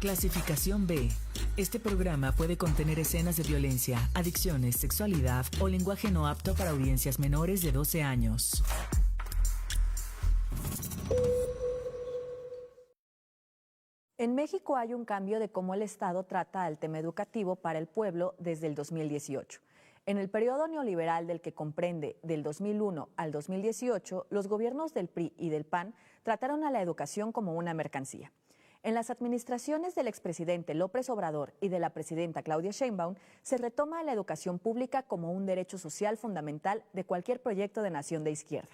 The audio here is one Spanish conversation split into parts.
Clasificación B. Este programa puede contener escenas de violencia, adicciones, sexualidad o lenguaje no apto para audiencias menores de 12 años. En México hay un cambio de cómo el Estado trata el tema educativo para el pueblo desde el 2018. En el periodo neoliberal del que comprende del 2001 al 2018, los gobiernos del PRI y del PAN trataron a la educación como una mercancía. En las administraciones del expresidente López Obrador y de la presidenta Claudia Sheinbaum, se retoma a la educación pública como un derecho social fundamental de cualquier proyecto de nación de izquierda.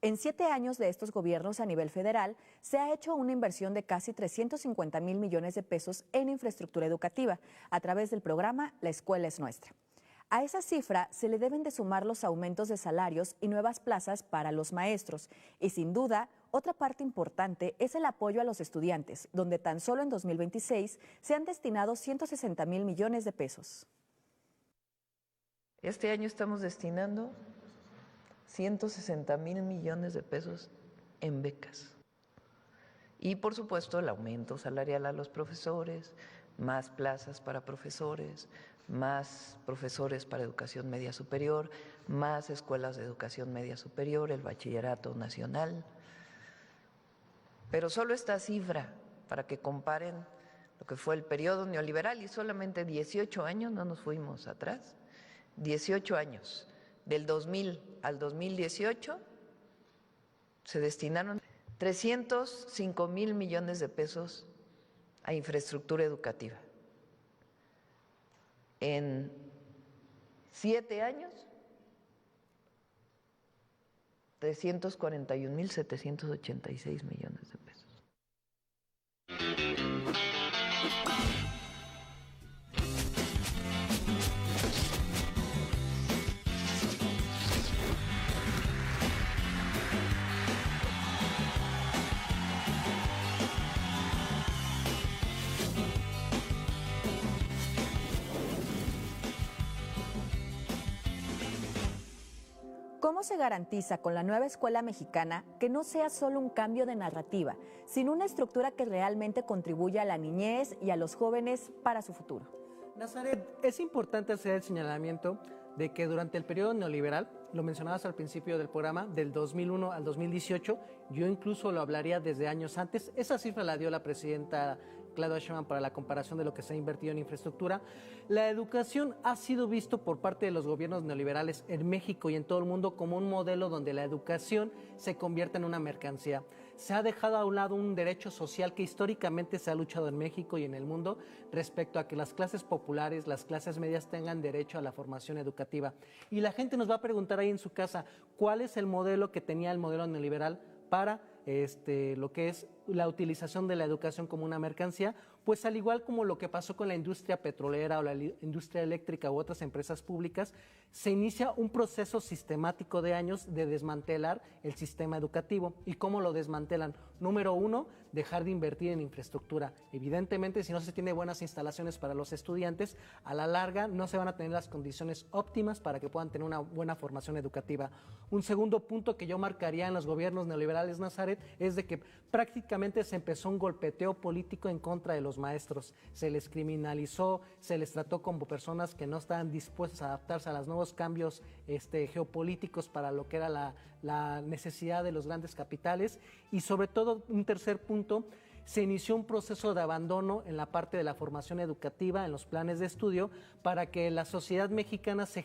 En 7 años de estos gobiernos a nivel federal, se ha hecho una inversión de casi 350,000 millones de pesos en infraestructura educativa a través del programa La Escuela es Nuestra. A esa cifra se le deben de sumar los aumentos de salarios y nuevas plazas para los maestros. Y sin duda, otra parte importante es el apoyo a los estudiantes, donde tan solo en 2026 se han destinado 160,000 millones de pesos. Este año estamos destinando 160,000 millones de pesos en becas. Y por supuesto el aumento salarial a los profesores, más plazas para profesores, más profesores para educación media superior, más escuelas de educación media superior, el bachillerato nacional. Pero solo esta cifra, para que comparen lo que fue el periodo neoliberal, y solamente 18 años, no nos fuimos atrás, 18 años, del 2000 al 2018, se destinaron 305,000 millones de pesos a infraestructura educativa. En 7 años, 341,786 millones de pesos. ¿Cómo se garantiza con la nueva escuela mexicana que no sea solo un cambio de narrativa, sino una estructura que realmente contribuya a la niñez y a los jóvenes para su futuro? Nazaret, es importante hacer el señalamiento de que durante el periodo neoliberal, lo mencionabas al principio del programa, del 2001 al 2018, yo incluso lo hablaría desde años antes. Esa cifra la dio la presidenta Claudia Sheinbaum para la comparación de lo que se ha invertido en infraestructura. La educación ha sido visto por parte de los gobiernos neoliberales en México y en todo el mundo como un modelo donde la educación se convierte en una mercancía. Se ha dejado a un lado un derecho social que históricamente se ha luchado en México y en el mundo respecto a que las clases populares, las clases medias tengan derecho a la formación educativa. Y la gente nos va a preguntar ahí en su casa, ¿cuál es el modelo que tenía el modelo neoliberal para lo que es la utilización de la educación como una mercancía? Pues al igual como lo que pasó con la industria petrolera o la industria eléctrica u otras empresas públicas, se inicia un proceso sistemático de años de desmantelar el sistema educativo. ¿Y cómo lo desmantelan? Número 1, dejar de invertir en infraestructura. Evidentemente, si no se tiene buenas instalaciones para los estudiantes, a la larga no se van a tener las condiciones óptimas para que puedan tener una buena formación educativa. Un segundo punto que yo marcaría en los gobiernos neoliberales, Nazaret, es de que prácticamente se empezó un golpeteo político en contra de los maestros. Se les criminalizó, se les trató como personas que no estaban dispuestas a adaptarse a los nuevos cambios geopolíticos para lo que era la necesidad de los grandes capitales. Y sobre todo, un tercer punto, se inició un proceso de abandono en la parte de la formación educativa, en los planes de estudio, para que en la sociedad mexicana se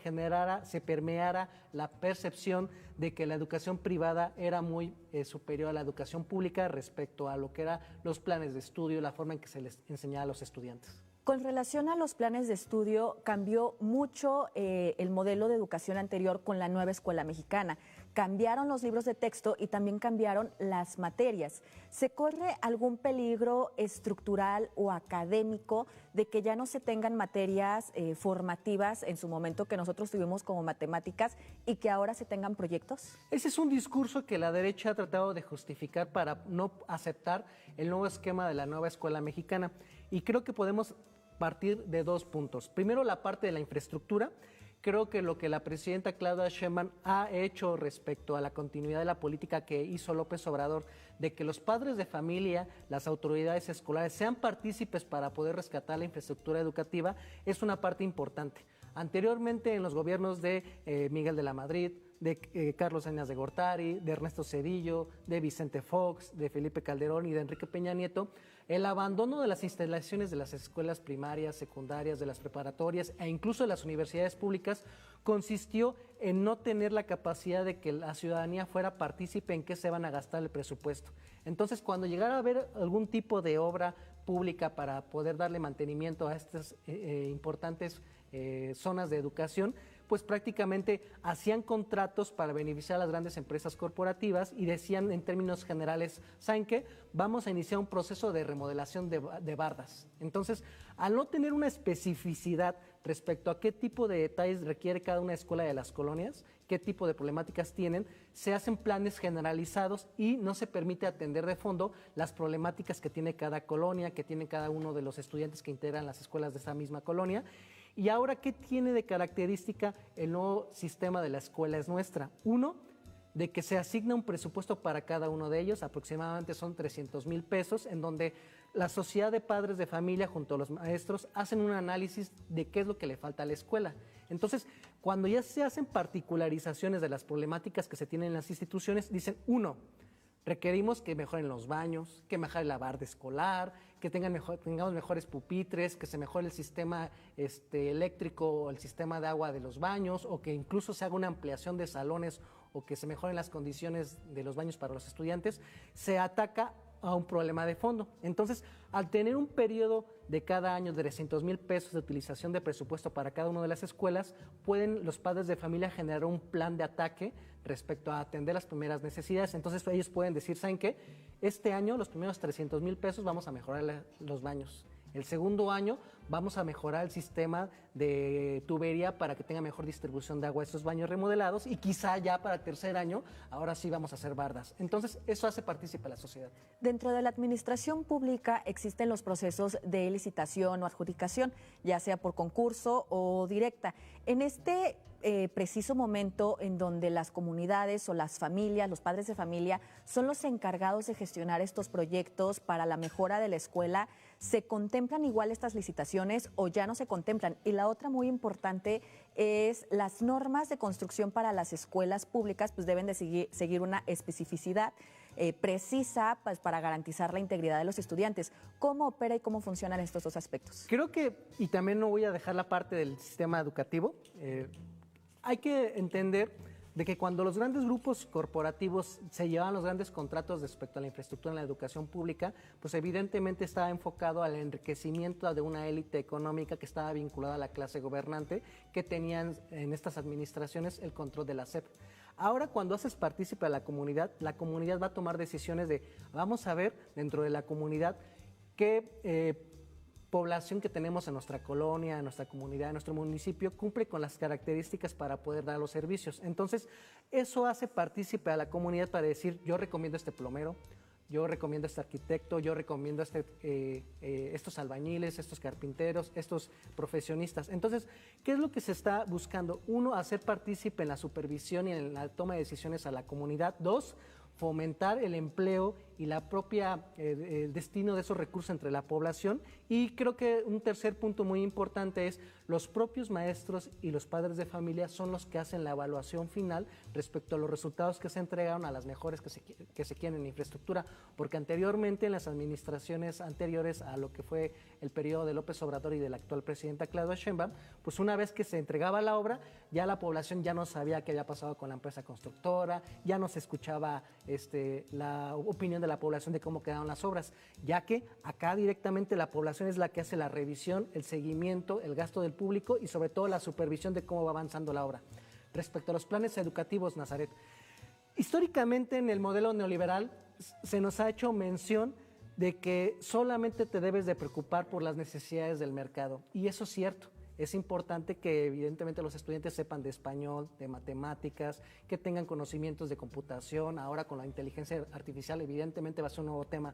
permeara la percepción de que la educación privada era muy superior a la educación pública respecto a lo que eran los planes de estudio, la forma en que se les enseñaba a los estudiantes. Con relación a los planes de estudio, cambió mucho el modelo de educación anterior con la nueva escuela mexicana. Cambiaron los libros de texto y también cambiaron las materias. ¿Se corre algún peligro estructural o académico de que ya no se tengan materias formativas en su momento que nosotros tuvimos como matemáticas y que ahora se tengan proyectos? Ese es un discurso que la derecha ha tratado de justificar para no aceptar el nuevo esquema de la nueva escuela mexicana. Y creo que podemos partir de 2 puntos. Primero, la parte de la infraestructura. creo que lo que la presidenta Claudia Sheinbaum ha hecho respecto a la continuidad de la política que hizo López Obrador, de que los padres de familia, las autoridades escolares sean partícipes para poder rescatar la infraestructura educativa, es una parte importante. Anteriormente, en los gobiernos de Miguel de la Madrid, de Carlos Salinas de Gortari, de Ernesto Zedillo, de Vicente Fox, de Felipe Calderón y de Enrique Peña Nieto, el abandono de las instalaciones de las escuelas primarias, secundarias, de las preparatorias e incluso de las universidades públicas consistió en no tener la capacidad de que la ciudadanía fuera partícipe en qué se van a gastar el presupuesto. Entonces, cuando llegara a haber algún tipo de obra pública para poder darle mantenimiento a estas importantes zonas de educación, pues prácticamente hacían contratos para beneficiar a las grandes empresas corporativas y decían en términos generales, ¿saben qué? Vamos a iniciar un proceso de remodelación de bardas. Entonces, al no tener una especificidad respecto a qué tipo de detalles requiere cada una escuela de las colonias, qué tipo de problemáticas tienen, se hacen planes generalizados y no se permite atender de fondo las problemáticas que tiene cada colonia, que tiene cada uno de los estudiantes que integran las escuelas de esa misma colonia. Y ahora, ¿qué tiene de característica el nuevo sistema de la escuela es nuestra? Uno, de que se asigna un presupuesto para cada uno de ellos, aproximadamente son 300,000 pesos, en donde la sociedad de padres de familia junto a los maestros hacen un análisis de qué es lo que le falta a la escuela. Entonces, cuando ya se hacen particularizaciones de las problemáticas que se tienen en las instituciones, dicen, uno, requerimos que mejoren los baños, que mejore la barda escolar, que tengamos mejores pupitres, que se mejore el sistema eléctrico o el sistema de agua de los baños, o que incluso se haga una ampliación de salones o que se mejoren las condiciones de los baños para los estudiantes, se ataca a un problema de fondo. Entonces, al tener un periodo de cada año de 300,000 pesos de utilización de presupuesto para cada una de las escuelas, pueden los padres de familia generar un plan de ataque respecto a atender las primeras necesidades. Entonces, ellos pueden decir, ¿saben qué? Este año, los primeros 300,000 pesos, vamos a mejorar los baños. El segundo año vamos a mejorar el sistema de tubería para que tenga mejor distribución de agua a estos baños remodelados y quizá ya para el tercer año, ahora sí vamos a hacer bardas. Entonces, eso hace partícipe a la sociedad. Dentro de la administración pública existen los procesos de licitación o adjudicación, ya sea por concurso o directa. En este preciso momento en donde las comunidades o las familias, los padres de familia, son los encargados de gestionar estos proyectos para la mejora de la escuela, ¿se contemplan igual estas licitaciones o ya no se contemplan? Y la otra muy importante es las normas de construcción para las escuelas públicas, pues deben de seguir una especificidad precisa, pues, para garantizar la integridad de los estudiantes. ¿Cómo opera y cómo funcionan estos dos aspectos? Creo que, y también no voy a dejar la parte del sistema educativo, hay que entender de que cuando los grandes grupos corporativos se llevaban los grandes contratos respecto a la infraestructura en la educación pública, pues evidentemente estaba enfocado al enriquecimiento de una élite económica que estaba vinculada a la clase gobernante, que tenían en estas administraciones el control de la SEP. Ahora, cuando haces partícipe a la comunidad va a tomar decisiones de, vamos a ver dentro de la comunidad qué población que tenemos en nuestra colonia, en nuestra comunidad, en nuestro municipio, cumple con las características para poder dar los servicios. Entonces, eso hace partícipe a la comunidad para decir, yo recomiendo este plomero, yo recomiendo este arquitecto, yo recomiendo estos albañiles, estos carpinteros, estos profesionistas. Entonces, ¿qué es lo que se está buscando? Uno, hacer partícipe en la supervisión y en la toma de decisiones a la comunidad. Dos, fomentar el empleo y la propia el destino de esos recursos entre la población. Y creo que un tercer punto muy importante es los propios maestros y los padres de familia son los que hacen la evaluación final respecto a los resultados que se entregaron a las mejores que se quieren en infraestructura, porque anteriormente en las administraciones anteriores a lo que fue el periodo de López Obrador y de la actual presidenta Claudia Sheinbaum, pues una vez que se entregaba la obra, ya la población ya no sabía qué había pasado con la empresa constructora, ya no se escuchaba la opinión de la población de cómo quedaron las obras, ya que acá directamente la población es la que hace la revisión, el seguimiento, el gasto del público y sobre todo la supervisión de cómo va avanzando la obra. Respecto a los planes educativos, Nazaret, históricamente en el modelo neoliberal se nos ha hecho mención de que solamente te debes de preocupar por las necesidades del mercado, y eso es cierto. Es importante que evidentemente los estudiantes sepan de español, de matemáticas, que tengan conocimientos de computación. Ahora con la inteligencia artificial evidentemente va a ser un nuevo tema.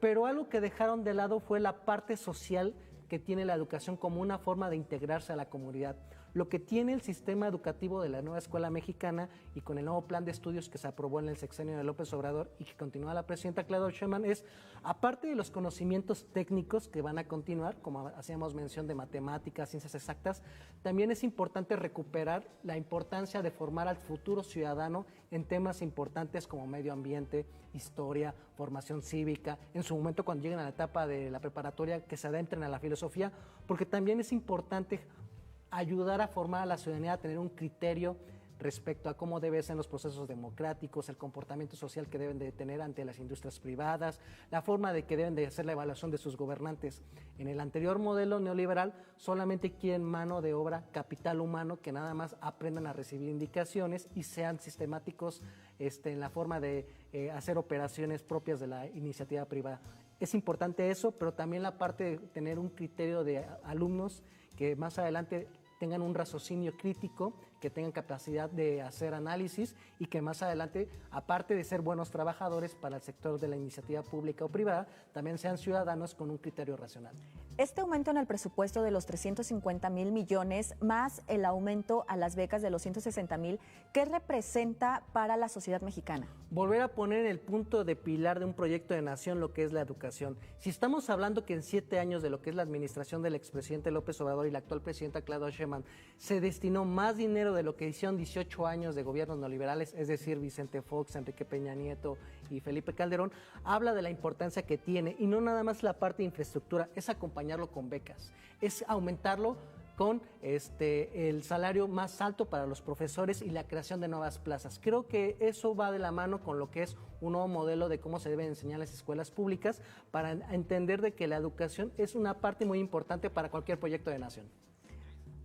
Pero algo que dejaron de lado fue la parte social que tiene la educación como una forma de integrarse a la comunidad. Lo que tiene el sistema educativo de la nueva escuela mexicana y con el nuevo plan de estudios que se aprobó en el sexenio de López Obrador y que continúa la presidenta Claudia Sheinbaum es, aparte de los conocimientos técnicos que van a continuar, como hacíamos mención de matemáticas, ciencias exactas, también es importante recuperar la importancia de formar al futuro ciudadano en temas importantes como medio ambiente, historia, formación cívica, en su momento cuando lleguen a la etapa de la preparatoria que se adentren a la filosofía, porque también es importante ayudar a formar a la ciudadanía a tener un criterio respecto a cómo deben ser los procesos democráticos, el comportamiento social que deben de tener ante las industrias privadas, la forma de que deben de hacer la evaluación de sus gobernantes. En el anterior modelo neoliberal solamente quieren mano de obra, capital humano, que nada más aprendan a recibir indicaciones y sean sistemáticos en la forma de hacer operaciones propias de la iniciativa privada. Es importante eso, pero también la parte de tener un criterio de alumnos que más adelante tengan un raciocinio crítico, que tengan capacidad de hacer análisis y que más adelante, aparte de ser buenos trabajadores para el sector de la iniciativa pública o privada, también sean ciudadanos con un criterio racional. Este aumento en el presupuesto de los 350,000 millones más el aumento a las becas de los 160,000, ¿qué representa para la sociedad mexicana? Volver a poner en el punto de pilar de un proyecto de nación lo que es la educación. Si estamos hablando que en 7 años de lo que es la administración del expresidente López Obrador y la actual presidenta Claudia Sheinbaum se destinó más dinero de lo que hicieron 18 años de gobiernos neoliberales, es decir, Vicente Fox, Enrique Peña Nieto y Felipe Calderón, habla de la importancia que tiene, y no nada más la parte de infraestructura, es acompañarlo con becas, es aumentarlo con el salario más alto para los profesores y la creación de nuevas plazas. Creo que eso va de la mano con lo que es un nuevo modelo de cómo se deben enseñar las escuelas públicas para entender de que la educación es una parte muy importante para cualquier proyecto de nación.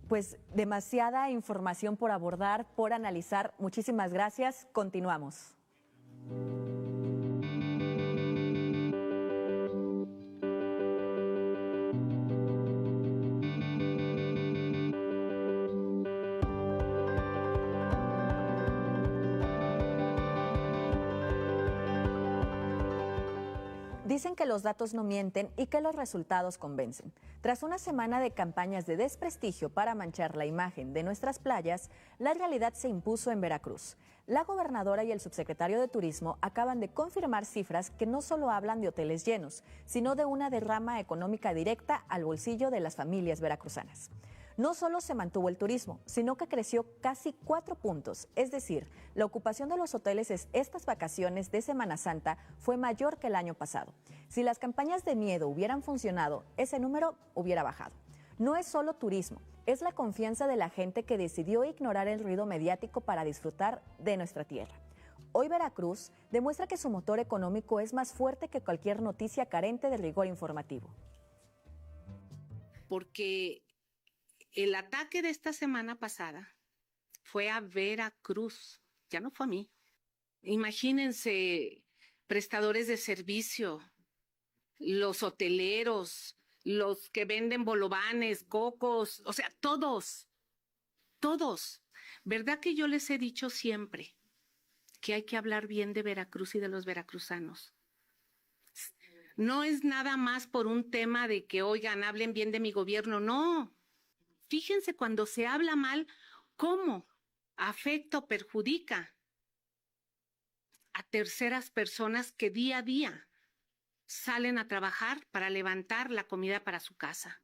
Pues demasiada información por abordar, por analizar. Muchísimas gracias. Continuamos. Dicen que los datos no mienten y que los resultados convencen. Tras una semana de campañas de desprestigio para manchar la imagen de nuestras playas, la realidad se impuso en Veracruz. La gobernadora y el subsecretario de Turismo acaban de confirmar cifras que no solo hablan de hoteles llenos, sino de una derrama económica directa al bolsillo de las familias veracruzanas. No solo se mantuvo el turismo, sino que creció casi 4 puntos, es decir, la ocupación de los hoteles estas vacaciones de Semana Santa fue mayor que el año pasado. Si las campañas de miedo hubieran funcionado, ese número hubiera bajado. No es solo turismo, es la confianza de la gente que decidió ignorar el ruido mediático para disfrutar de nuestra tierra. Hoy Veracruz demuestra que su motor económico es más fuerte que cualquier noticia carente de rigor informativo. Porque el ataque de esta semana pasada fue a Veracruz, ya no fue a mí. Imagínense, prestadores de servicio, los hoteleros, los que venden bolovanes, cocos, o sea, todos. ¿Verdad que yo les he dicho siempre que hay que hablar bien de Veracruz y de los veracruzanos? No es nada más por un tema de que, oigan, hablen bien de mi gobierno, no. Fíjense cuando se habla mal, cómo afecta o perjudica a terceras personas que día a día salen a trabajar para levantar la comida para su casa.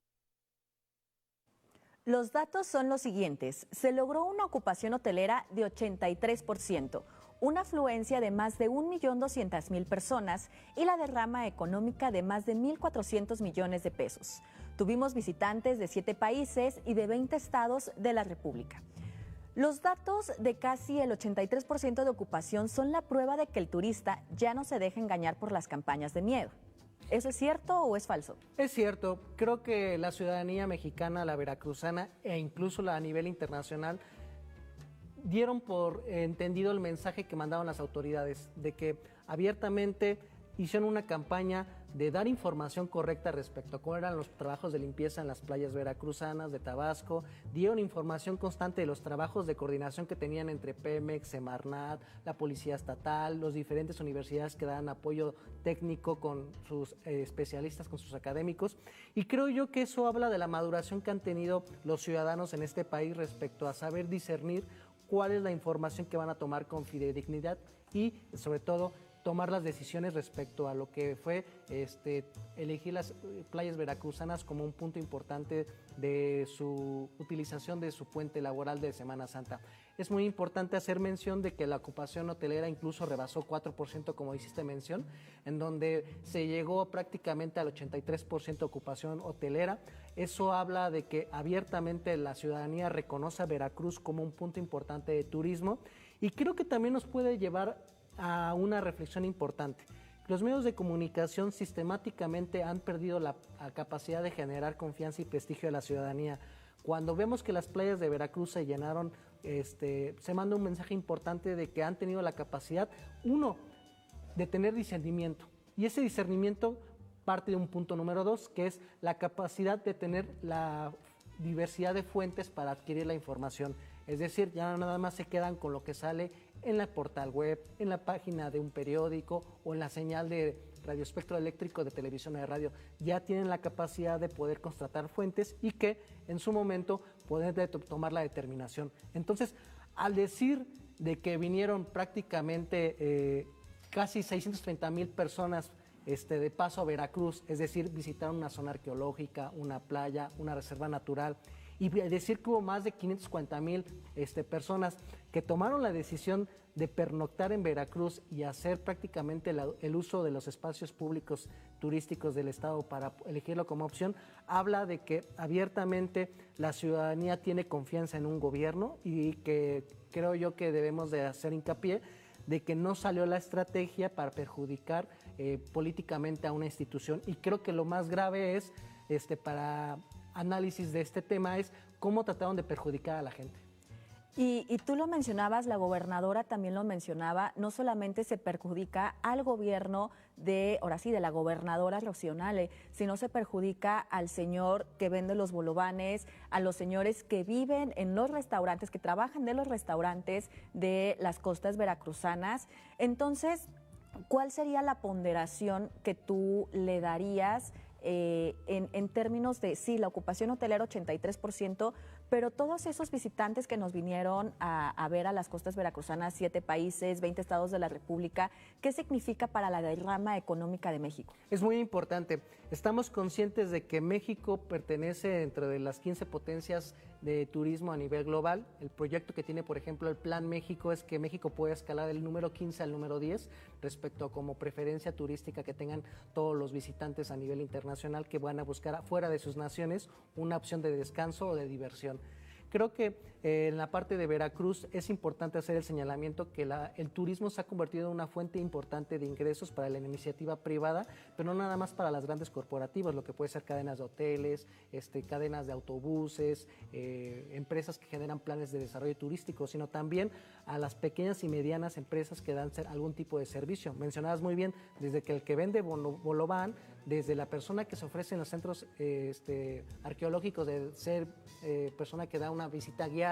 Los datos son los siguientes. Se logró una ocupación hotelera de 83%, una afluencia de más de 1.200.000 personas y la derrama económica de más de 1.400 millones de pesos. Tuvimos visitantes de 7 países y de 20 estados de la República. Los datos de casi el 83% de ocupación son la prueba de que el turista ya no se deja engañar por las campañas de miedo. ¿Eso es cierto o es falso? Es cierto. Creo que la ciudadanía mexicana, la veracruzana e incluso la a nivel internacional dieron por entendido el mensaje que mandaban las autoridades de que abiertamente hicieron una campaña de dar información correcta respecto a cómo eran los trabajos de limpieza en las playas veracruzanas, de Tabasco. Dieron información constante de los trabajos de coordinación que tenían entre Pemex, Semarnat, la Policía Estatal, las diferentes universidades que dan apoyo técnico con sus especialistas, con sus académicos. Y creo yo que eso habla de la maduración que han tenido los ciudadanos en este país respecto a saber discernir cuál es la información que van a tomar con fidedignidad y, sobre todo, tomar las decisiones respecto a lo que fue elegir las playas veracruzanas como un punto importante de su utilización de su puente laboral de Semana Santa. Es muy importante hacer mención de que la ocupación hotelera incluso rebasó 4%, como hiciste mención, en donde se llegó prácticamente al 83% ocupación hotelera. Eso habla de que abiertamente la ciudadanía reconoce a Veracruz como un punto importante de turismo, y creo que también nos puede llevar a una reflexión importante. Los medios de comunicación sistemáticamente han perdido la capacidad de generar confianza y prestigio de la ciudadanía. Cuando vemos que las playas de Veracruz se llenaron, se manda un mensaje importante de que han tenido la capacidad, uno, de tener discernimiento. Y ese discernimiento parte de un punto número 2, que es la capacidad de tener la diversidad de fuentes para adquirir la información. Es decir, ya nada más se quedan con lo que sale en la portal web, en la página de un periódico o en la señal de radioespectro eléctrico de televisión o de radio. Ya tienen la capacidad de poder constatar fuentes y que en su momento pueden tomar la determinación. Entonces, al decir de que vinieron prácticamente casi 630,000 personas de paso a Veracruz, es decir, visitaron una zona arqueológica, una playa, una reserva natural, y decir que hubo más de 540,000 personas que tomaron la decisión de pernoctar en Veracruz y hacer prácticamente el uso de los espacios públicos turísticos del Estado para elegirlo como opción, habla de que abiertamente la ciudadanía tiene confianza en un gobierno, y que creo yo que debemos de hacer hincapié de que no salió la estrategia para perjudicar políticamente a una institución. Y creo que lo más grave es, para análisis de este tema, es cómo trataron de perjudicar a la gente. Y tú lo mencionabas, la gobernadora también lo mencionaba, no solamente se perjudica al gobierno de la gobernadora Rocío Nale, sino se perjudica al señor que vende los bolovanes, a los señores que viven en los restaurantes, que trabajan de los restaurantes de las costas veracruzanas. Entonces, ¿cuál sería la ponderación que tú le darías en términos de, sí, la ocupación hotelera 83%, pero todos esos visitantes que nos vinieron a ver a las costas veracruzanas, 7 países, 20 estados de la República, ¿qué significa para la derrama económica de México? Es muy importante. Estamos conscientes de que México pertenece dentro de las 15 potencias de turismo a nivel global. El proyecto que tiene, por ejemplo, el Plan México es que México pueda escalar del número 15 al número 10 respecto a como preferencia turística que tengan todos los visitantes a nivel internacional que van a buscar afuera de sus naciones una opción de descanso o de diversión. Creo que en la parte de Veracruz es importante hacer el señalamiento que el turismo se ha convertido en una fuente importante de ingresos para la iniciativa privada, pero no nada más para las grandes corporativas, lo que puede ser cadenas de hoteles, cadenas de autobuses, empresas que generan planes de desarrollo turístico, sino también a las pequeñas y medianas empresas que dan algún tipo de servicio. Mencionabas muy bien, desde que el que vende bolobán, desde la persona que se ofrece en los centros arqueológicos de ser persona que da una visita guiada,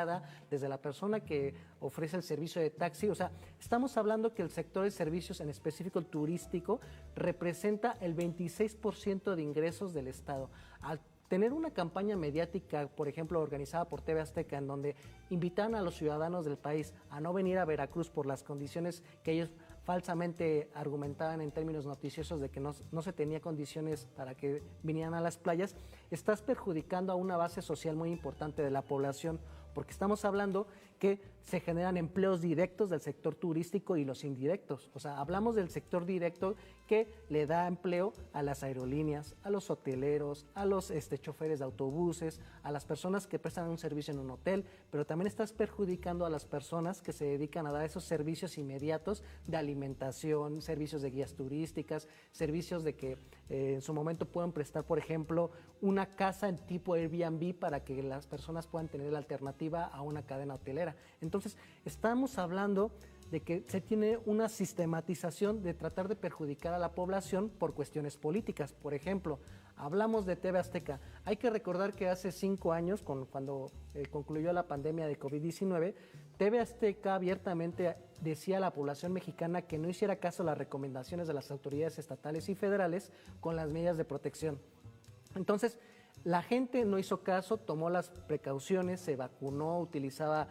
desde la persona que ofrece el servicio de taxi. O sea, estamos hablando que el sector de servicios, en específico el turístico, representa el 26% de ingresos del Estado. Al tener una campaña mediática, por ejemplo, organizada por TV Azteca, en donde invitan a los ciudadanos del país a no venir a Veracruz por las condiciones que ellos falsamente argumentaban en términos noticiosos de que no se tenía condiciones para que vinieran a las playas, estás perjudicando a una base social muy importante de la población, porque estamos hablando que se generan empleos directos del sector turístico y los indirectos. O sea, hablamos del sector directo que le da empleo a las aerolíneas, a los hoteleros, a los choferes de autobuses, a las personas que prestan un servicio en un hotel, pero también estás perjudicando a las personas que se dedican a dar esos servicios inmediatos de alimentación, servicios de guías turísticas, servicios de que en su momento puedan prestar, por ejemplo, una casa en tipo Airbnb para que las personas puedan tener la alternativa a una cadena hotelera. Entonces, estamos hablando de que se tiene una sistematización de tratar de perjudicar a la población por cuestiones políticas. Por ejemplo, hablamos de TV Azteca. Hay que recordar que hace 5 años, cuando concluyó la pandemia de COVID-19, TV Azteca abiertamente decía a la población mexicana que no hiciera caso a las recomendaciones de las autoridades estatales y federales con las medidas de protección. Entonces, la gente no hizo caso, tomó las precauciones, se vacunó, utilizaba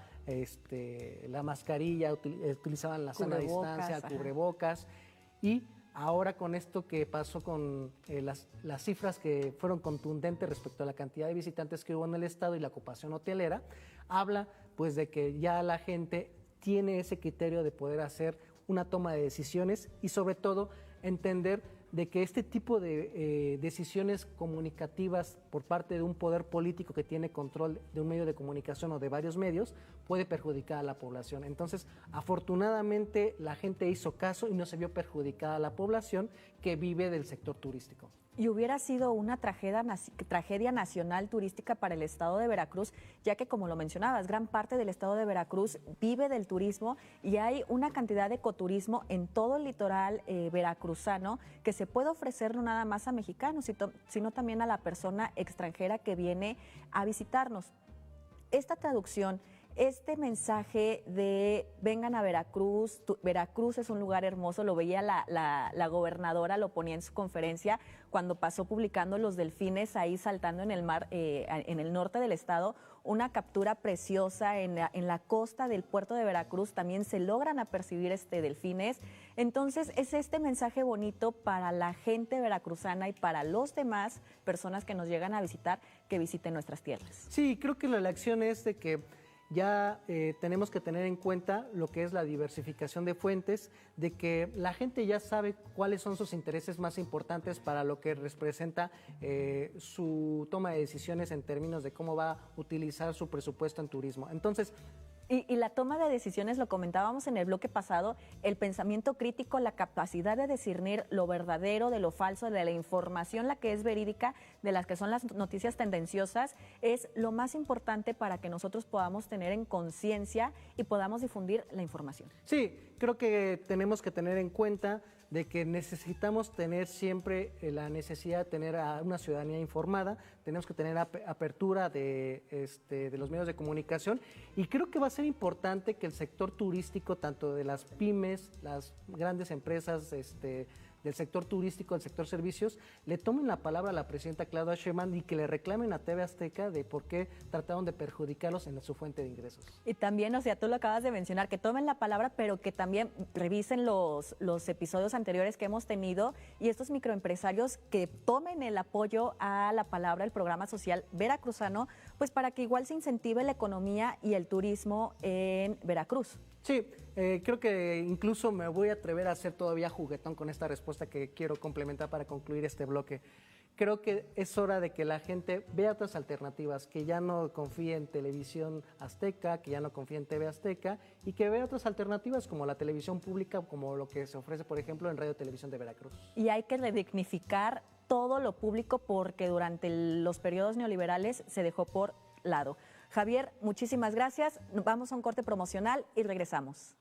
la mascarilla, utilizaban la sana distancia, el cubrebocas, y ahora con esto que pasó con las cifras que fueron contundentes respecto a la cantidad de visitantes que hubo en el estado y la ocupación hotelera, habla pues de que ya la gente tiene ese criterio de poder hacer una toma de decisiones y sobre todo entender de que este tipo de decisiones comunicativas por parte de un poder político que tiene control de un medio de comunicación o de varios medios puede perjudicar a la población. Entonces, afortunadamente la gente hizo caso y no se vio perjudicada la población que vive del sector turístico. Y hubiera sido una tragedia nacional turística para el estado de Veracruz, ya que, como lo mencionabas, gran parte del estado de Veracruz vive del turismo y hay una cantidad de ecoturismo en todo el litoral veracruzano que se puede ofrecer no nada más a mexicanos, sino también a la persona extranjera que viene a visitarnos. Esta traducción, este mensaje de vengan a Veracruz, Veracruz es un lugar hermoso, lo veía la gobernadora, lo ponía en su conferencia cuando pasó publicando los delfines ahí saltando en el mar, en el norte del estado, una captura preciosa en la costa del puerto de Veracruz, también se logran apercibir delfines. Entonces es este mensaje bonito para la gente veracruzana y para los demás personas que nos llegan a visitar, que visiten nuestras tierras. Sí, creo que la elección es de que ya tenemos que tener en cuenta lo que es la diversificación de fuentes, de que la gente ya sabe cuáles son sus intereses más importantes para lo que representa su toma de decisiones en términos de cómo va a utilizar su presupuesto en turismo. Entonces, Y la toma de decisiones, lo comentábamos en el bloque pasado, el pensamiento crítico, la capacidad de discernir lo verdadero de lo falso, de la información, la que es verídica, de las que son las noticias tendenciosas, es lo más importante para que nosotros podamos tener en conciencia y podamos difundir la información. Sí, creo que tenemos que tener en cuenta de que necesitamos tener siempre la necesidad de tener a una ciudadanía informada, tenemos que tener apertura de los medios de comunicación y creo que va a ser importante que el sector turístico, tanto de las pymes, las grandes empresas del sector turístico, del sector servicios, le tomen la palabra a la presidenta Claudia Sheinbaum y que le reclamen a TV Azteca de por qué trataron de perjudicarlos en su fuente de ingresos. Y también, o sea, tú lo acabas de mencionar, que tomen la palabra, pero que también revisen los episodios anteriores que hemos tenido y estos microempresarios que tomen el apoyo a la palabra del programa social veracruzano, pues para que igual se incentive la economía y el turismo en Veracruz. Sí, creo que incluso me voy a atrever a ser todavía juguetón con esta respuesta que quiero complementar para concluir este bloque. Creo que es hora de que la gente vea otras alternativas, que ya no confíe en Televisión Azteca, que ya no confíe en TV Azteca y que vea otras alternativas como la televisión pública, como lo que se ofrece, por ejemplo, en Radio Televisión de Veracruz. Y hay que redignificar todo lo público porque durante los periodos neoliberales se dejó por lado. Javier, muchísimas gracias. Vamos a un corte promocional y regresamos.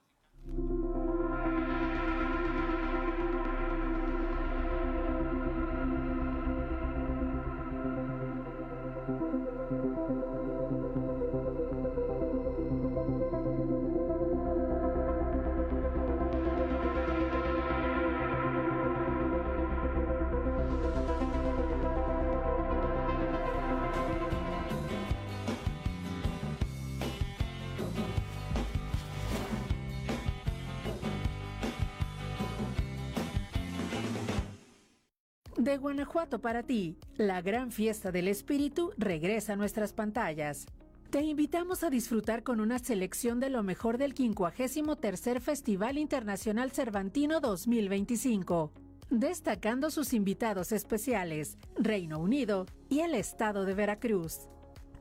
De Guanajuato para ti, la gran fiesta del espíritu regresa a nuestras pantallas. Te invitamos a disfrutar con una selección de lo mejor del 53º Festival Internacional Cervantino 2025, destacando sus invitados especiales, Reino Unido y el estado de Veracruz.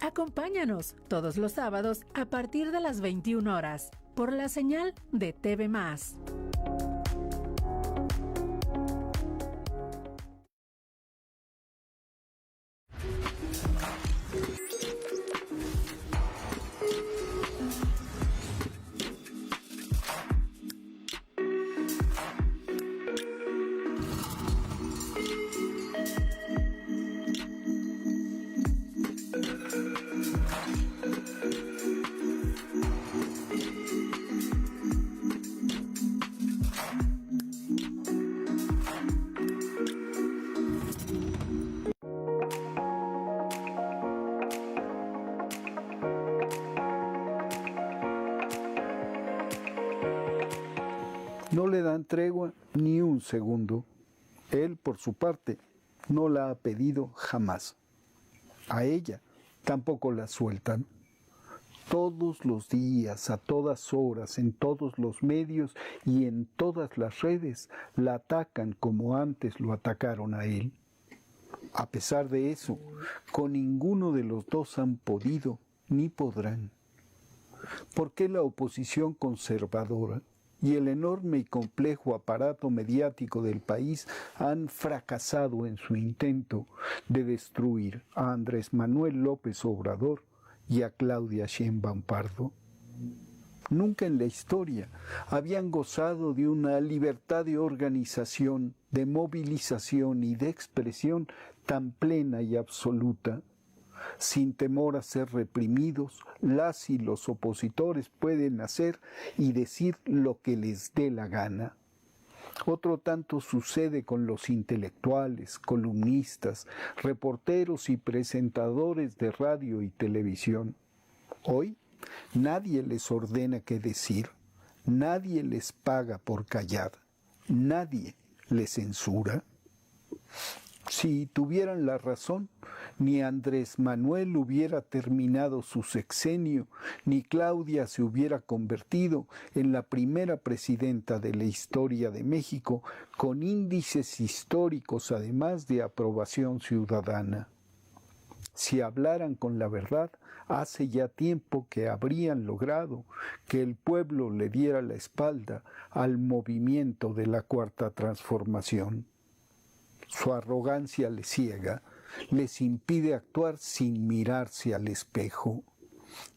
Acompáñanos todos los sábados a partir de las 21 horas por la señal de TV+. No le dan tregua ni un segundo. Él, por su parte, no la ha pedido jamás. A ella tampoco la sueltan. Todos los días, a todas horas, en todos los medios y en todas las redes, la atacan como antes lo atacaron a él. A pesar de eso, con ninguno de los dos han podido ni podrán. ¿Por qué la oposición conservadora y el enorme y complejo aparato mediático del país han fracasado en su intento de destruir a Andrés Manuel López Obrador y a Claudia Sheinbaum Pardo? Nunca en la historia habían gozado de una libertad de organización, de movilización y de expresión tan plena y absoluta. Sin temor a ser reprimidos, las y los opositores pueden hacer y decir lo que les dé la gana. Otro tanto sucede con los intelectuales, columnistas, reporteros y presentadores de radio y televisión. Hoy nadie les ordena qué decir, nadie les paga por callar, nadie les censura. Si tuvieran la razón, ni Andrés Manuel hubiera terminado su sexenio, ni Claudia se hubiera convertido en la primera presidenta de la historia de México, con índices históricos además de aprobación ciudadana. Si hablaran con la verdad, hace ya tiempo que habrían logrado que el pueblo le diera la espalda al movimiento de la Cuarta Transformación. Su arrogancia les ciega, les impide actuar sin mirarse al espejo.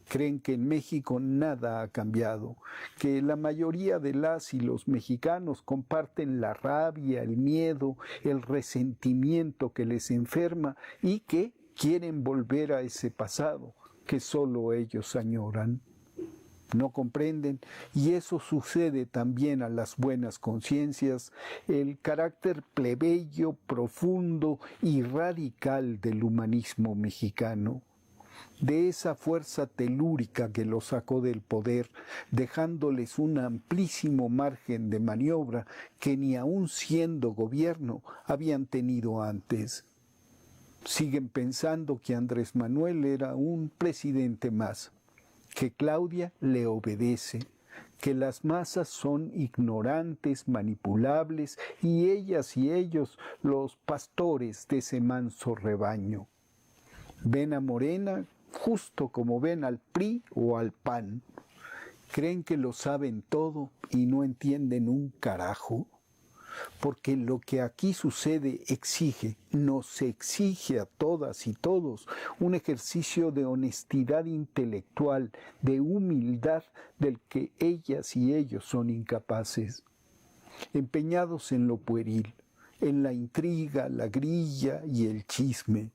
Creen que en México nada ha cambiado, que la mayoría de las y los mexicanos comparten la rabia, el miedo, el resentimiento que les enferma y que quieren volver a ese pasado que solo ellos añoran. No comprenden, y eso sucede también a las buenas conciencias, el carácter plebeyo, profundo y radical del humanismo mexicano, de esa fuerza telúrica que los sacó del poder, dejándoles un amplísimo margen de maniobra que ni aun siendo gobierno habían tenido antes. Siguen pensando que Andrés Manuel era un presidente más, que Claudia le obedece, que las masas son ignorantes, manipulables, y ellas y ellos los pastores de ese manso rebaño. Ven a Morena justo como ven al PRI o al PAN. Creen que lo saben todo y no entienden un carajo. Porque lo que aquí sucede nos exige a todas y todos un ejercicio de honestidad intelectual, de humildad del que ellas y ellos son incapaces. Empeñados en lo pueril, en la intriga, la grilla y el chisme,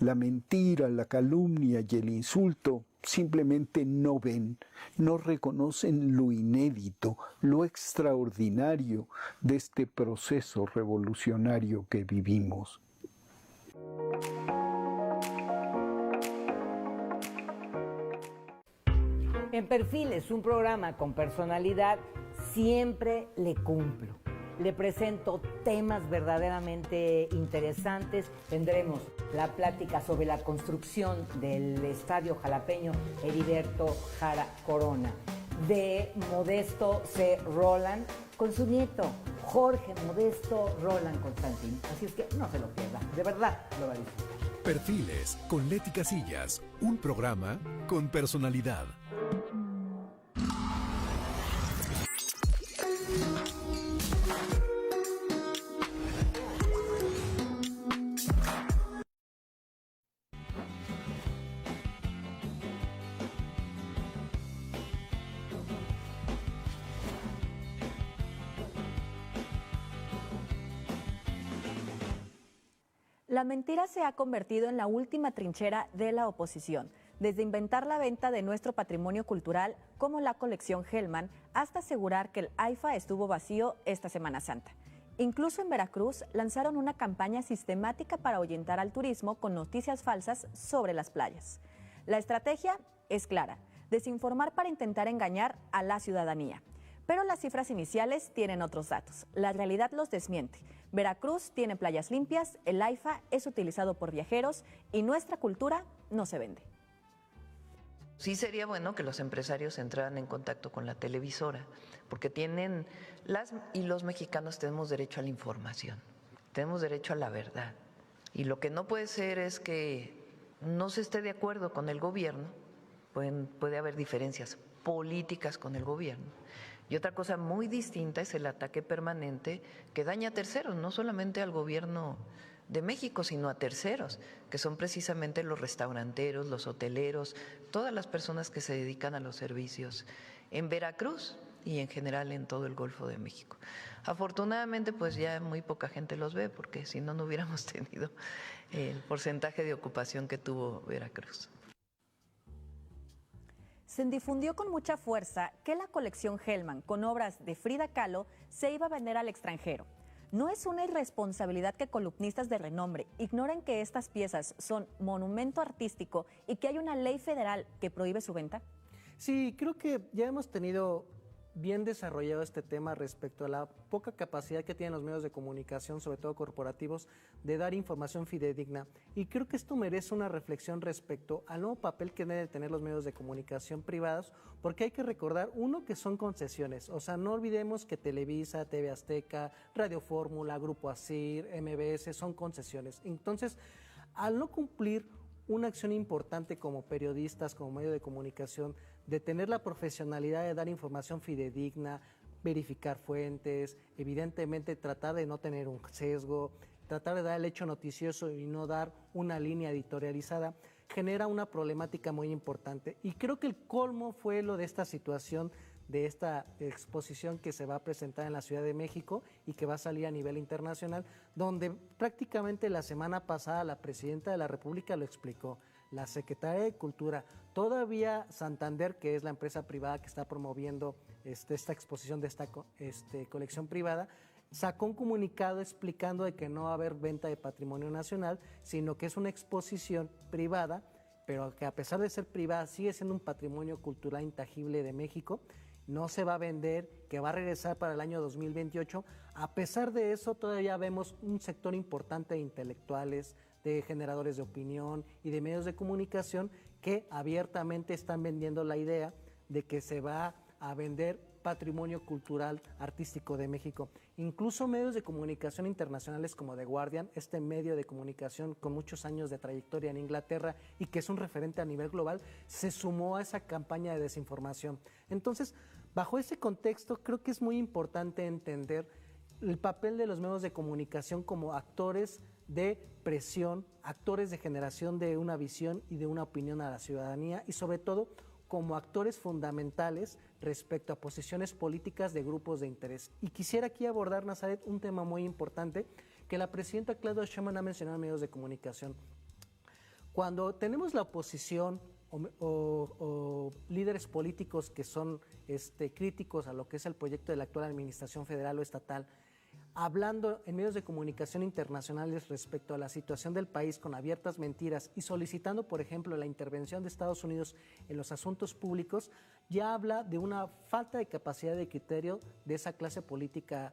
la mentira, la calumnia y el insulto, simplemente no ven, no reconocen lo inédito, lo extraordinario de este proceso revolucionario que vivimos. En Perfiles, un programa con personalidad, siempre le cumplo. Le presento temas verdaderamente interesantes. Tendremos la plática sobre la construcción del Estadio Jalapeño Heriberto Jara Corona, de Modesto C. Roland, con su nieto, Jorge Modesto Roland Constantín. Así es que no se lo pierda, de verdad lo va a disfrutar. Perfiles con Leti Casillas, un programa con personalidad. La mentira se ha convertido en la última trinchera de la oposición, desde inventar la venta de nuestro patrimonio cultural como la colección Hellman hasta asegurar que el AIFA estuvo vacío esta Semana Santa. Incluso en Veracruz lanzaron una campaña sistemática para ahuyentar al turismo con noticias falsas sobre las playas. La estrategia es clara, desinformar para intentar engañar a la ciudadanía. Pero las cifras iniciales tienen otros datos. La realidad los desmiente. Veracruz tiene playas limpias, el AIFA es utilizado por viajeros y nuestra cultura no se vende. Sí sería bueno que los empresarios entraran en contacto con la televisora, porque los mexicanos tenemos derecho a la información, tenemos derecho a la verdad. Y lo que no puede ser es que no se esté de acuerdo con el gobierno, puede haber diferencias políticas con el gobierno. Y otra cosa muy distinta es el ataque permanente que daña a terceros, no solamente al gobierno de México, sino a terceros, que son precisamente los restauranteros, los hoteleros, todas las personas que se dedican a los servicios en Veracruz y en general en todo el Golfo de México. Afortunadamente, pues ya muy poca gente los ve, porque si no, no hubiéramos tenido el porcentaje de ocupación que tuvo Veracruz. Se difundió con mucha fuerza que la colección Hellman, con obras de Frida Kahlo, se iba a vender al extranjero. ¿No es una irresponsabilidad que columnistas de renombre ignoren que estas piezas son monumento artístico y que hay una ley federal que prohíbe su venta? Sí, creo que ya hemos tenido bien desarrollado este tema respecto a la poca capacidad que tienen los medios de comunicación, sobre todo corporativos, de dar información fidedigna. Y creo que esto merece una reflexión respecto al nuevo papel que deben tener los medios de comunicación privados, porque hay que recordar, uno, que son concesiones. O sea, no olvidemos que Televisa, TV Azteca, Radio Fórmula, Grupo ASIR, MBS son concesiones. Entonces, al no cumplir una acción importante como periodistas, como medio de comunicación, de tener la profesionalidad de dar información fidedigna, verificar fuentes, evidentemente tratar de no tener un sesgo, tratar de dar el hecho noticioso y no dar una línea editorializada, genera una problemática muy importante. Y creo que el colmo fue lo de esta situación, de esta exposición que se va a presentar en la Ciudad de México y que va a salir a nivel internacional, donde prácticamente la semana pasada la Presidenta de la República lo explicó, la Secretaria de Cultura, todavía Santander, que es la empresa privada que está promoviendo esta exposición de esta colección privada, sacó un comunicado explicando de que no va a haber venta de patrimonio nacional, sino que es una exposición privada, pero que a pesar de ser privada sigue siendo un patrimonio cultural intangible de México, no se va a vender, que va a regresar para el año 2028. A pesar de eso, todavía vemos un sector importante de intelectuales, de generadores de opinión y de medios de comunicación que abiertamente están vendiendo la idea de que se va a vender patrimonio cultural artístico de México. Incluso medios de comunicación internacionales como The Guardian, este medio de comunicación con muchos años de trayectoria en Inglaterra y que es un referente a nivel global, se sumó a esa campaña de desinformación. Entonces, bajo ese contexto, creo que es muy importante entender el papel de los medios de comunicación como actores de presión, actores de generación de una visión y de una opinión a la ciudadanía y sobre todo como actores fundamentales respecto a posiciones políticas de grupos de interés. Y quisiera aquí abordar, Nazaret, un tema muy importante que la presidenta Claudia Sheinbaum ha mencionado en medios de comunicación. Cuando tenemos la oposición o líderes políticos que son críticos a lo que es el proyecto de la actual administración federal o estatal, hablando en medios de comunicación internacionales respecto a la situación del país con abiertas mentiras y solicitando, por ejemplo, la intervención de Estados Unidos en los asuntos públicos, ya habla de una falta de capacidad de criterio de esa clase política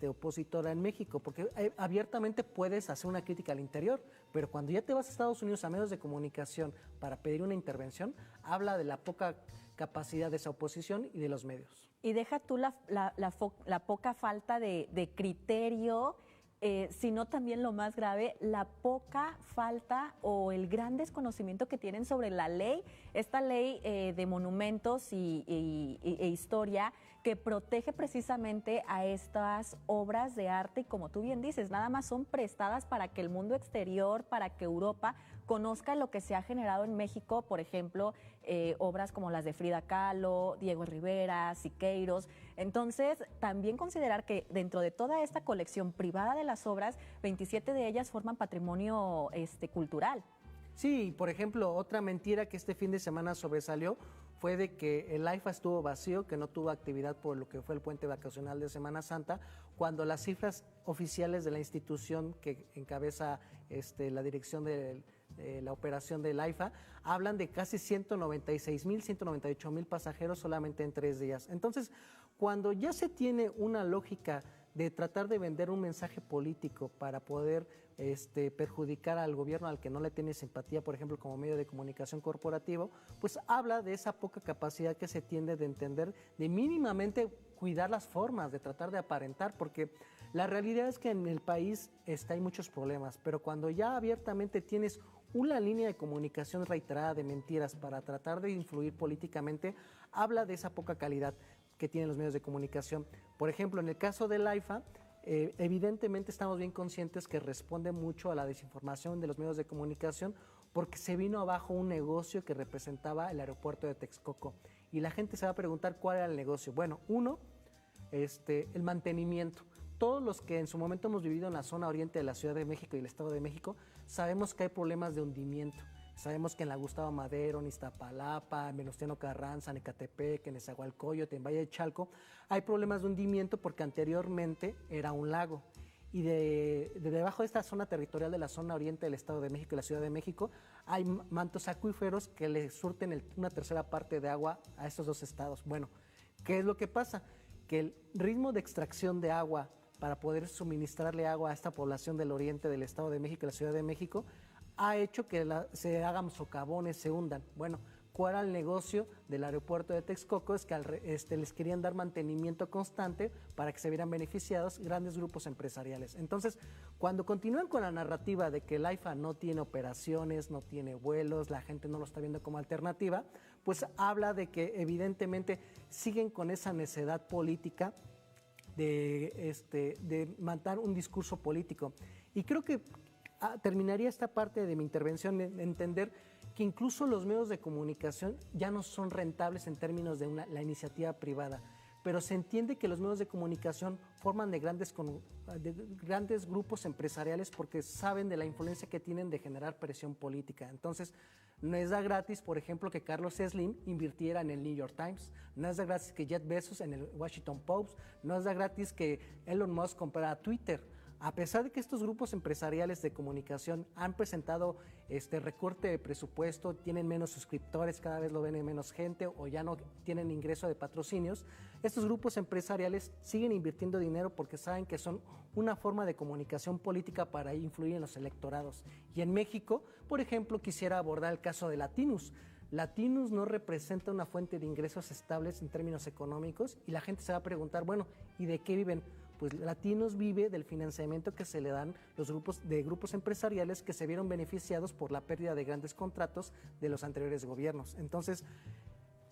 opositora en México, porque abiertamente puedes hacer una crítica al interior, pero cuando ya te vas a Estados Unidos a medios de comunicación para pedir una intervención, habla de la poca capacidad de esa oposición y de los medios. Y deja tú la poca falta de criterio, sino también lo más grave, la poca falta o el gran desconocimiento que tienen sobre la ley, esta ley de monumentos e historia que protege precisamente a estas obras de arte y como tú bien dices, nada más son prestadas para que el mundo exterior, para que Europa conozca lo que se ha generado en México, por ejemplo, obras como las de Frida Kahlo, Diego Rivera, Siqueiros. Entonces, también considerar que dentro de toda esta colección privada de las obras, 27 de ellas forman patrimonio cultural. Sí, por ejemplo, otra mentira que este fin de semana sobresalió fue de que el AIFA estuvo vacío, que no tuvo actividad por lo que fue el puente vacacional de Semana Santa, cuando las cifras oficiales de la institución que encabeza la dirección de la operación del AIFA, hablan de casi 196,000, 198,000 pasajeros solamente en 3 días. Entonces, cuando ya se tiene una lógica de tratar de vender un mensaje político para poder perjudicar al gobierno al que no le tiene simpatía, por ejemplo, como medio de comunicación corporativo, pues habla de esa poca capacidad que se tiende de entender, de mínimamente cuidar las formas, de tratar de aparentar, porque la realidad es que en el país hay muchos problemas, pero cuando ya abiertamente tienes una línea de comunicación reiterada de mentiras para tratar de influir políticamente, habla de esa poca calidad que tienen los medios de comunicación. Por ejemplo, en el caso del AIFA, evidentemente estamos bien conscientes que responde mucho a la desinformación de los medios de comunicación porque se vino abajo un negocio que representaba el aeropuerto de Texcoco. Y la gente se va a preguntar cuál era el negocio. Bueno, uno, el mantenimiento. Todos los que en su momento hemos vivido en la zona oriente de la Ciudad de México y el Estado de México, sabemos que hay problemas de hundimiento. Sabemos que en la Gustavo Madero, en Iztapalapa, en Venustiano Carranza, en Ecatepec, en Nezahualcóyotl, en Valle de Chalco, hay problemas de hundimiento porque anteriormente era un lago. Y de debajo de esta zona territorial de la zona oriente del Estado de México y la Ciudad de México, hay mantos acuíferos que le surten una tercera parte de agua a estos dos estados. Bueno, ¿qué es lo que pasa? Que el ritmo de extracción de agua para poder suministrarle agua a esta población del oriente del Estado de México y la Ciudad de México ha hecho que se hagan socavones, se hundan. Bueno, ¿cuál era el negocio del aeropuerto de Texcoco? Es que les querían dar mantenimiento constante para que se vieran beneficiados grandes grupos empresariales. Entonces, cuando continúan con la narrativa de que el AIFA no tiene operaciones, no tiene vuelos, la gente no lo está viendo como alternativa, pues habla de que evidentemente siguen con esa necedad política de mantener un discurso político. Y creo que terminaría esta parte de mi intervención en entender que incluso los medios de comunicación ya no son rentables en términos de la iniciativa privada, pero se entiende que los medios de comunicación forman de grandes grupos empresariales porque saben de la influencia que tienen de generar presión política. Entonces, no es da gratis, por ejemplo, que Carlos Slim invirtiera en el New York Times, no es da gratis que Jeff Bezos en el Washington Post, no es da gratis que Elon Musk comprara Twitter. A pesar de que estos grupos empresariales de comunicación han presentado recorte de presupuesto, tienen menos suscriptores, cada vez lo ven menos gente o ya no tienen ingreso de patrocinios, estos grupos empresariales siguen invirtiendo dinero porque saben que son una forma de comunicación política para influir en los electorados. Y en México, por ejemplo, quisiera abordar el caso de Latinus. Latinus no representa una fuente de ingresos estables en términos económicos y la gente se va a preguntar, bueno, ¿y de qué viven? Pues Latinus vive del financiamiento que se le dan los grupos empresariales que se vieron beneficiados por la pérdida de grandes contratos de los anteriores gobiernos. Entonces,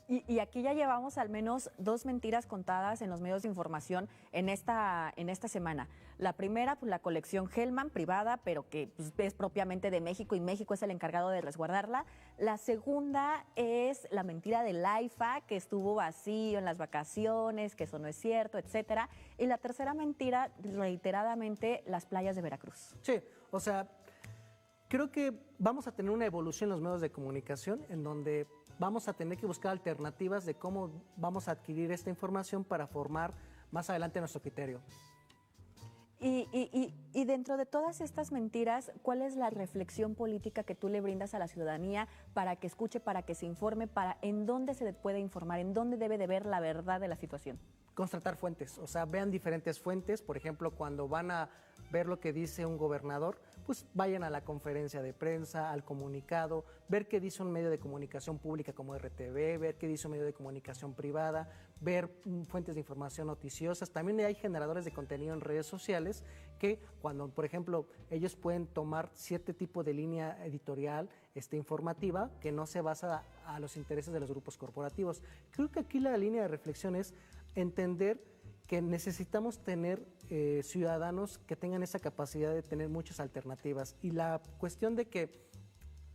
y aquí ya llevamos al menos 2 mentiras contadas en los medios de información en esta semana. La primera, pues la colección Hellman, privada, pero que pues, es propiamente de México y México es el encargado de resguardarla. La segunda es la mentira del AIFA, que estuvo vacío en las vacaciones, que eso no es cierto, etcétera. Y la tercera mentira, reiteradamente, las playas de Veracruz. Sí, o sea, creo que vamos a tener una evolución en los medios de comunicación en donde vamos a tener que buscar alternativas de cómo vamos a adquirir esta información para formar más adelante nuestro criterio. Y dentro de todas estas mentiras, ¿cuál es la reflexión política que tú le brindas a la ciudadanía para que escuche, para que se informe, para en dónde se puede informar, en dónde debe de ver la verdad de la situación? Constatar fuentes, o sea, vean diferentes fuentes. Por ejemplo, cuando van a ver lo que dice un gobernador, pues vayan a la conferencia de prensa, al comunicado, ver qué dice un medio de comunicación pública como RTV, ver qué dice un medio de comunicación privada, ver fuentes de información noticiosas. También hay generadores de contenido en redes sociales que cuando, por ejemplo, ellos pueden tomar cierto tipo de línea editorial informativa que no se basa a los intereses de los grupos corporativos. Creo que aquí la línea de reflexión es entender que necesitamos tener ciudadanos que tengan esa capacidad de tener muchas alternativas. Y la cuestión de que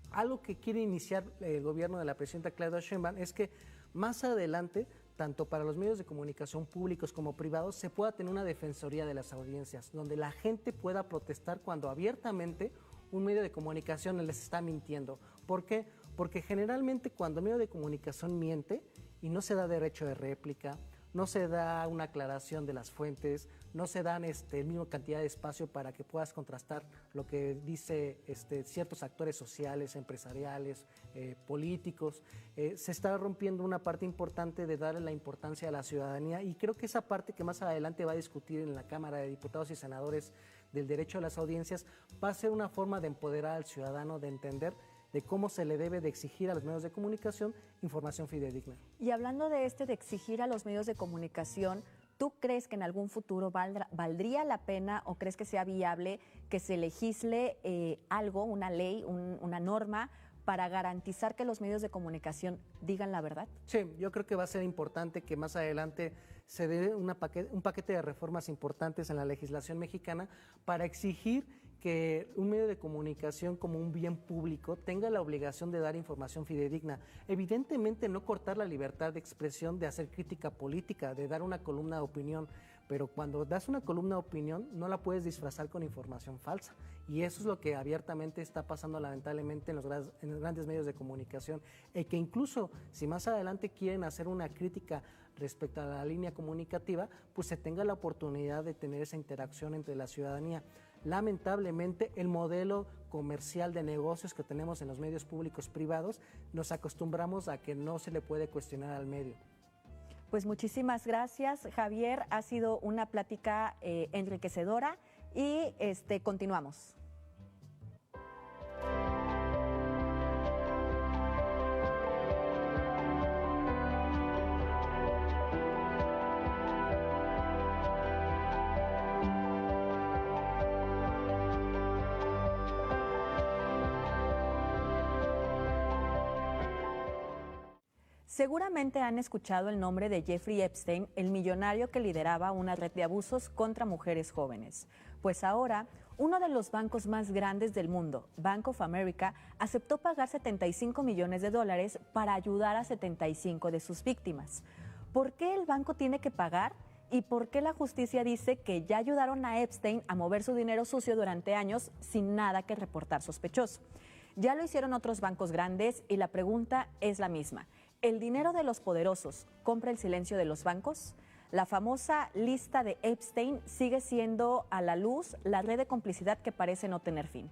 algo que quiere iniciar el gobierno de la presidenta Claudia Sheinbaum es que más adelante, tanto para los medios de comunicación públicos como privados, se pueda tener una defensoría de las audiencias, donde la gente pueda protestar cuando abiertamente un medio de comunicación les está mintiendo. ¿Por qué? Porque generalmente cuando un medio de comunicación miente y no se da derecho de réplica, no se da una aclaración de las fuentes, no se dan el mismo cantidad de espacio para que puedas contrastar lo que dice ciertos actores sociales, empresariales, políticos. Se está rompiendo una parte importante de darle la importancia a la ciudadanía, y creo que esa parte que más adelante va a discutir en la Cámara de Diputados y Senadores del derecho a las audiencias va a ser una forma de empoderar al ciudadano, de entender de cómo se le debe de exigir a los medios de comunicación información fidedigna. Y hablando de de exigir a los medios de comunicación, ¿tú crees que en algún futuro valdría la pena o crees que sea viable que se legisle algo, una ley, una norma para garantizar que los medios de comunicación digan la verdad? Sí, yo creo que va a ser importante que más adelante se dé un paquete de reformas importantes en la legislación mexicana para exigir que un medio de comunicación como un bien público tenga la obligación de dar información fidedigna. Evidentemente no cortar la libertad de expresión, de hacer crítica política, de dar una columna de opinión, pero cuando das una columna de opinión no la puedes disfrazar con información falsa. Y eso es lo que abiertamente está pasando lamentablemente en los grandes medios de comunicación, y que incluso si más adelante quieren hacer una crítica respecto a la línea comunicativa, pues se tenga la oportunidad de tener esa interacción entre la ciudadanía. Lamentablemente, el modelo comercial de negocios que tenemos en los medios públicos privados, nos acostumbramos a que no se le puede cuestionar al medio. Pues muchísimas gracias, Javier. Ha sido una plática enriquecedora y continuamos. Seguramente han escuchado el nombre de Jeffrey Epstein, el millonario que lideraba una red de abusos contra mujeres jóvenes. Pues ahora, uno de los bancos más grandes del mundo, Bank of America, aceptó pagar $75 millones para ayudar a 75 de sus víctimas. ¿Por qué el banco tiene que pagar? ¿Y por qué la justicia dice que ya ayudaron a Epstein a mover su dinero sucio durante años sin nada que reportar sospechoso? Ya lo hicieron otros bancos grandes y la pregunta es la misma. ¿El dinero de los poderosos compra el silencio de los bancos? La famosa lista de Epstein sigue siendo a la luz la red de complicidad que parece no tener fin.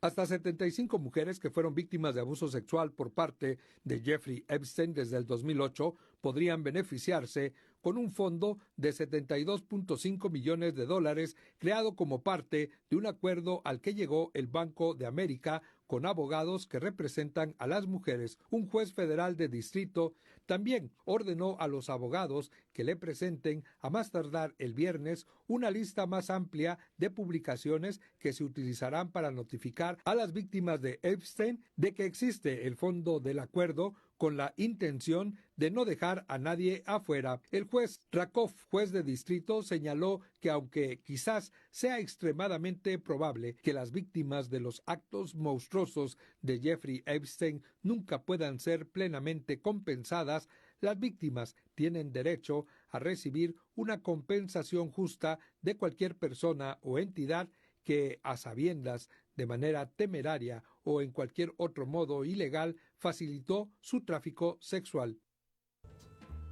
Hasta 75 mujeres que fueron víctimas de abuso sexual por parte de Jeffrey Epstein desde el 2008 podrían beneficiarse con un fondo de $72.5 millones creado como parte de un acuerdo al que llegó el Banco de América con abogados que representan a las mujeres. Un juez federal de distrito también ordenó a los abogados que le presenten a más tardar el viernes una lista más amplia de publicaciones que se utilizarán para notificar a las víctimas de Epstein de que existe el fondo del acuerdo, con la intención de no dejar a nadie afuera. El juez Rakoff, juez de distrito, señaló que aunque quizás sea extremadamente probable que las víctimas de los actos monstruosos de Jeffrey Epstein nunca puedan ser plenamente compensadas, las víctimas tienen derecho a recibir una compensación justa de cualquier persona o entidad que, a sabiendas, de manera temeraria o en cualquier otro modo ilegal, facilitó su tráfico sexual.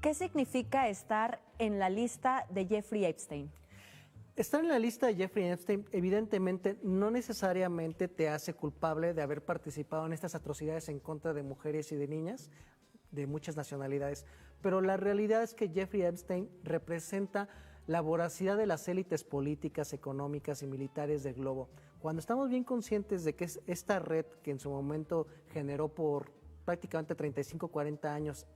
¿Qué significa estar en la lista de Jeffrey Epstein? Estar en la lista de Jeffrey Epstein evidentemente no necesariamente te hace culpable de haber participado en estas atrocidades en contra de mujeres y de niñas de muchas nacionalidades, pero la realidad es que Jeffrey Epstein representa la voracidad de las élites políticas, económicas y militares del globo. Cuando estamos bien conscientes de que es esta red que en su momento generó por prácticamente 35, 40 años,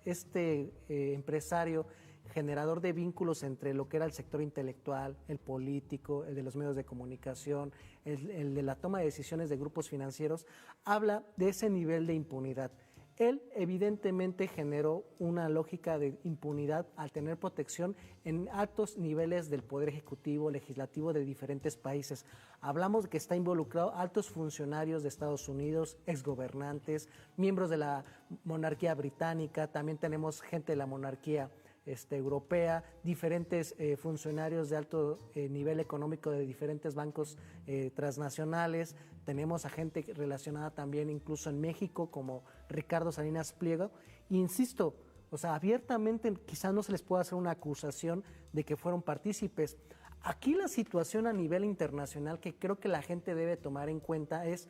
empresario generador de vínculos entre lo que era el sector intelectual, el político, el de los medios de comunicación, el de la toma de decisiones de grupos financieros, habla de ese nivel de impunidad. Él evidentemente generó una lógica de impunidad al tener protección en altos niveles del poder ejecutivo, legislativo de diferentes países. Hablamos de que está involucrado altos funcionarios de Estados Unidos, exgobernantes, miembros de la monarquía británica, también tenemos gente de la monarquía europea, diferentes funcionarios de alto nivel económico de diferentes bancos transnacionales. Tenemos a gente relacionada también incluso en México como Ricardo Salinas Pliego. Insisto, O sea, abiertamente quizás no se les pueda hacer una acusación de que fueron partícipes. Aquí la situación a nivel internacional que creo que la gente debe tomar en cuenta es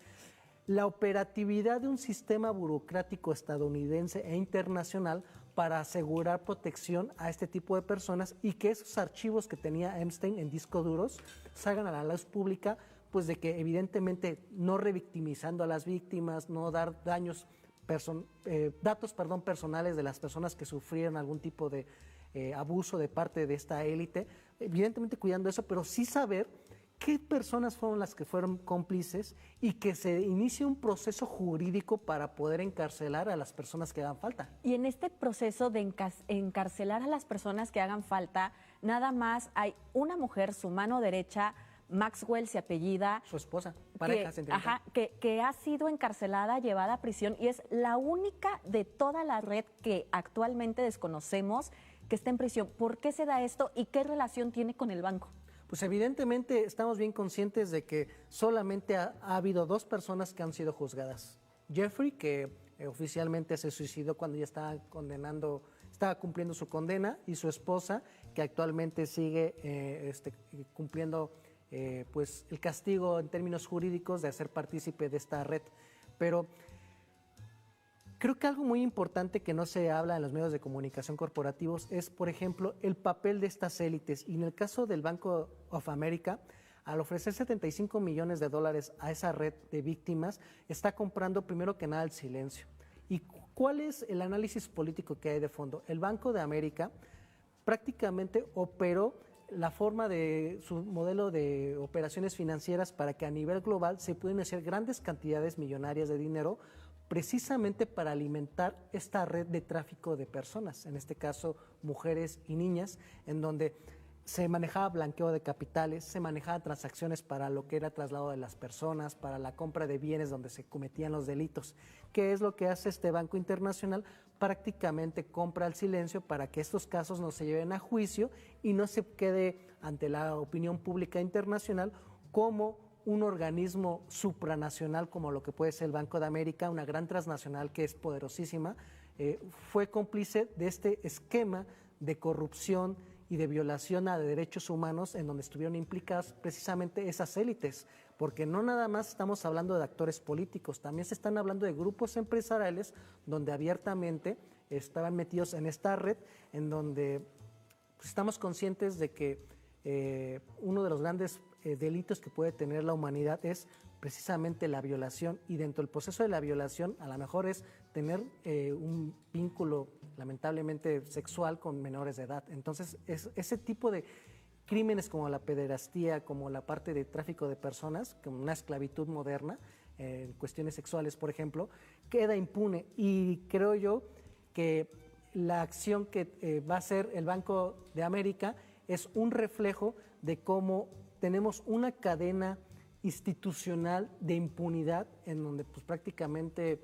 la operatividad de un sistema burocrático estadounidense e internacional para asegurar protección a este tipo de personas y que esos archivos que tenía Epstein en discos duros salgan a la luz pública, pues de que evidentemente no revictimizando a las víctimas, no dar datos personales de las personas que sufrieron algún tipo de abuso de parte de esta élite, evidentemente cuidando eso, pero sí saber qué personas fueron las que fueron cómplices y que se inicie un proceso jurídico para poder encarcelar a las personas que hagan falta. Y en este proceso de encarcelar a las personas que hagan falta, nada más hay una mujer, su mano derecha, Maxwell se apellida. Su esposa, pareja sentimental. Que ha sido encarcelada, llevada a prisión y es la única de toda la red que actualmente desconocemos que está en prisión. ¿Por qué se da esto y qué relación tiene con el banco? Pues evidentemente estamos bien conscientes de que solamente ha habido 2 personas que han sido juzgadas. Jeffrey, que oficialmente se suicidó cuando ya estaba cumpliendo su condena, y su esposa, que actualmente sigue cumpliendo pues el castigo en términos jurídicos de ser partícipe de esta red. Pero creo que algo muy importante que no se habla en los medios de comunicación corporativos es, por ejemplo, el papel de estas élites. Y en el caso del Bank of America, al ofrecer $75 millones a esa red de víctimas, está comprando primero que nada el silencio. ¿Y cuál es el análisis político que hay de fondo? El Banco de América prácticamente operó la forma de su modelo de operaciones financieras para que a nivel global se puedan hacer grandes cantidades millonarias de dinero precisamente para alimentar esta red de tráfico de personas, en este caso mujeres y niñas, en donde se manejaba blanqueo de capitales, se manejaban transacciones para lo que era traslado de las personas, para la compra de bienes donde se cometían los delitos. ¿Qué es lo que hace este Banco Internacional? Prácticamente compra el silencio para que estos casos no se lleven a juicio y no se quede ante la opinión pública internacional como un organismo supranacional como lo que puede ser el Banco de América, una gran transnacional que es poderosísima, fue cómplice de este esquema de corrupción y de violación a derechos humanos en donde estuvieron implicadas precisamente esas élites, porque no nada más estamos hablando de actores políticos, también se están hablando de grupos empresariales donde abiertamente estaban metidos en esta red, en donde pues, estamos conscientes de que uno de los grandes delitos que puede tener la humanidad es precisamente la violación, y dentro del proceso de la violación a lo mejor es tener un vínculo lamentablemente sexual con menores de edad. Entonces ese tipo de crímenes como la pederastía, como la parte de tráfico de personas, como una esclavitud moderna, en cuestiones sexuales por ejemplo, queda impune, y creo yo que la acción que va a hacer el Banco de América es un reflejo de cómo tenemos una cadena institucional de impunidad en donde pues prácticamente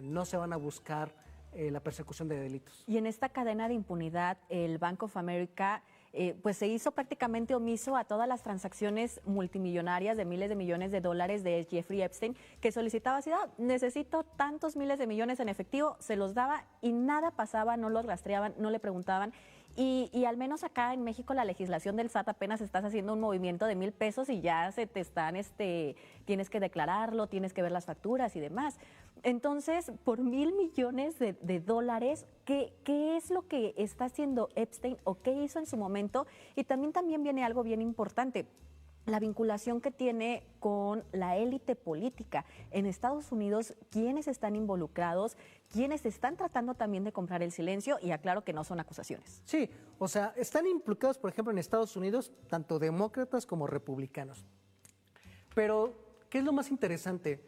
no se van a buscar la persecución de delitos. Y en esta cadena de impunidad, el Bank of America pues se hizo prácticamente omiso a todas las transacciones multimillonarias de miles de millones de dólares de Jeffrey Epstein, que solicitaba así, necesito tantos miles de millones en efectivo, se los daba y nada pasaba, no los rastreaban, no le preguntaban. Y al menos acá en México la legislación del SAT apenas estás haciendo un movimiento de 1,000 pesos y ya se te están, tienes que declararlo, tienes que ver las facturas y demás. Entonces, por 1,000 millones de dólares, ¿qué es lo que está haciendo Epstein o qué hizo en su momento? Y también viene algo bien importante. La vinculación que tiene con la élite política. En Estados Unidos, ¿quiénes están involucrados? ¿Quiénes están tratando también de comprar el silencio? Y aclaro que no son acusaciones. Sí, o sea, están implicados, por ejemplo, en Estados Unidos, tanto demócratas como republicanos. Pero, ¿qué es lo más interesante?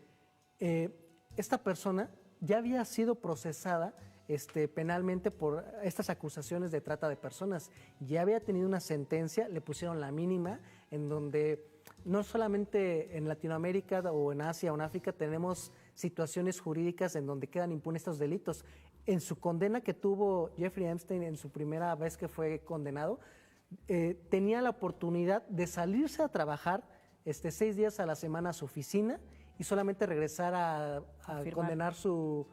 Esta persona ya había sido procesada penalmente por estas acusaciones de trata de personas. Ya había tenido una sentencia, le pusieron la mínima, en donde no solamente en Latinoamérica o en Asia o en África tenemos situaciones jurídicas en donde quedan impunes estos delitos. En su condena que tuvo Jeffrey Epstein en su primera vez que fue condenado, tenía la oportunidad de salirse a trabajar 6 días a la semana a su oficina y solamente regresar a terminar su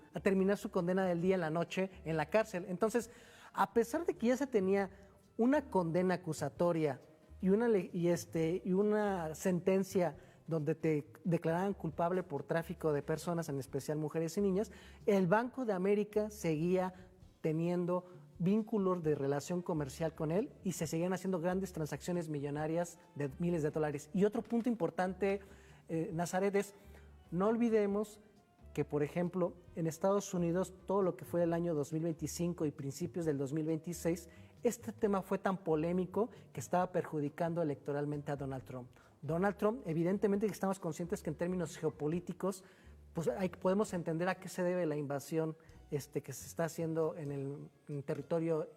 condena del día en la noche en la cárcel. Entonces, a pesar de que ya se tenía una condena acusatoria y una sentencia donde te declaraban culpable por tráfico de personas, en especial mujeres y niñas, el Banco de América seguía teniendo vínculos de relación comercial con él y se seguían haciendo grandes transacciones millonarias de miles de dólares. Y otro punto importante, Nazaret, es no olvidemos que, por ejemplo, en Estados Unidos, todo lo que fue el año 2025 y principios del 2026, este tema fue tan polémico que estaba perjudicando electoralmente a Donald Trump. Donald Trump, evidentemente que estamos conscientes que en términos geopolíticos, pues podemos entender a qué se debe la invasión que se está haciendo en el territorio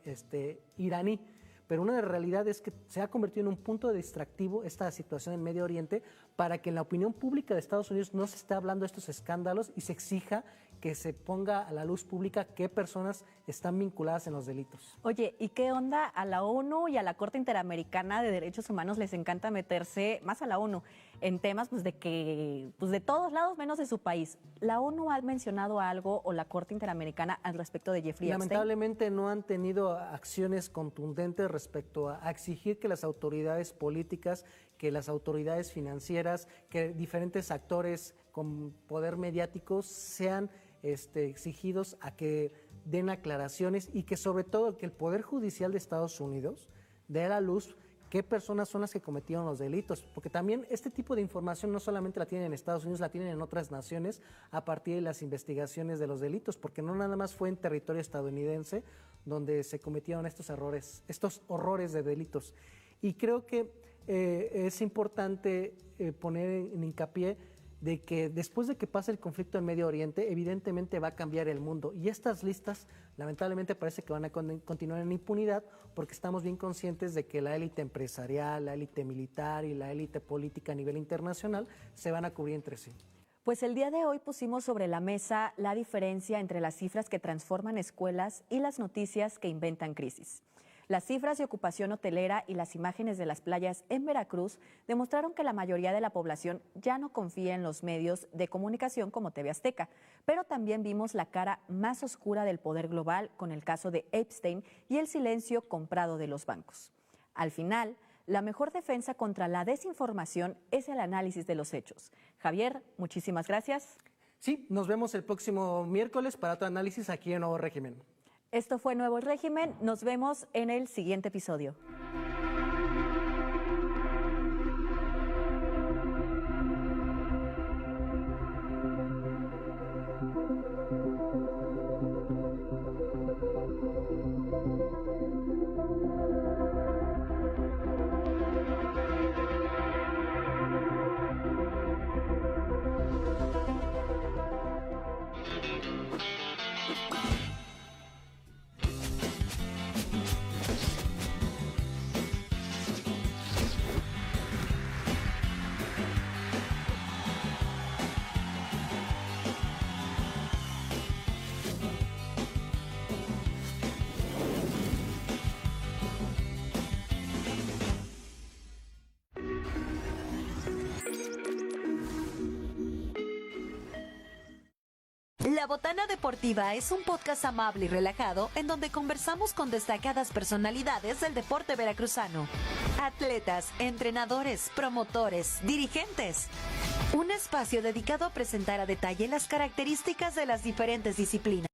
iraní. Pero una realidad es que se ha convertido en un punto distractivo esta situación en Medio Oriente para que en la opinión pública de Estados Unidos no se esté hablando de estos escándalos y se exija que se ponga a la luz pública qué personas están vinculadas en los delitos. Oye, ¿y qué onda? A la ONU y a la Corte Interamericana de Derechos Humanos les encanta meterse, más a la ONU, en temas de todos lados menos de su país. ¿La ONU ha mencionado algo o la Corte Interamericana al respecto de Jeffrey Epstein? Lamentablemente no han tenido acciones contundentes respecto a exigir que las autoridades políticas, que las autoridades financieras, que diferentes actores con poder mediático sean exigidos a que den aclaraciones y que sobre todo que el Poder Judicial de Estados Unidos dé a la luz qué personas son las que cometieron los delitos, porque también este tipo de información no solamente la tienen en Estados Unidos, la tienen en otras naciones a partir de las investigaciones de los delitos, porque no nada más fue en territorio estadounidense donde se cometieron estos horrores de delitos. Y creo que es importante poner en hincapié de que después de que pase el conflicto en Medio Oriente, evidentemente va a cambiar el mundo. Y estas listas, lamentablemente, parece que van a continuar en impunidad porque estamos bien conscientes de que la élite empresarial, la élite militar y la élite política a nivel internacional se van a cubrir entre sí. Pues el día de hoy pusimos sobre la mesa la diferencia entre las cifras que transforman escuelas y las noticias que inventan crisis. Las cifras de ocupación hotelera y las imágenes de las playas en Veracruz demostraron que la mayoría de la población ya no confía en los medios de comunicación como TV Azteca, pero también vimos la cara más oscura del poder global con el caso de Epstein y el silencio comprado de los bancos. Al final, la mejor defensa contra la desinformación es el análisis de los hechos. Javier, muchísimas gracias. Sí, nos vemos el próximo miércoles para otro análisis aquí en Nuevo Régimen. Esto fue Nuevo Régimen. Nos vemos en el siguiente episodio. La Botana Deportiva es un podcast amable y relajado en donde conversamos con destacadas personalidades del deporte veracruzano. Atletas, entrenadores, promotores, dirigentes. Un espacio dedicado a presentar a detalle las características de las diferentes disciplinas.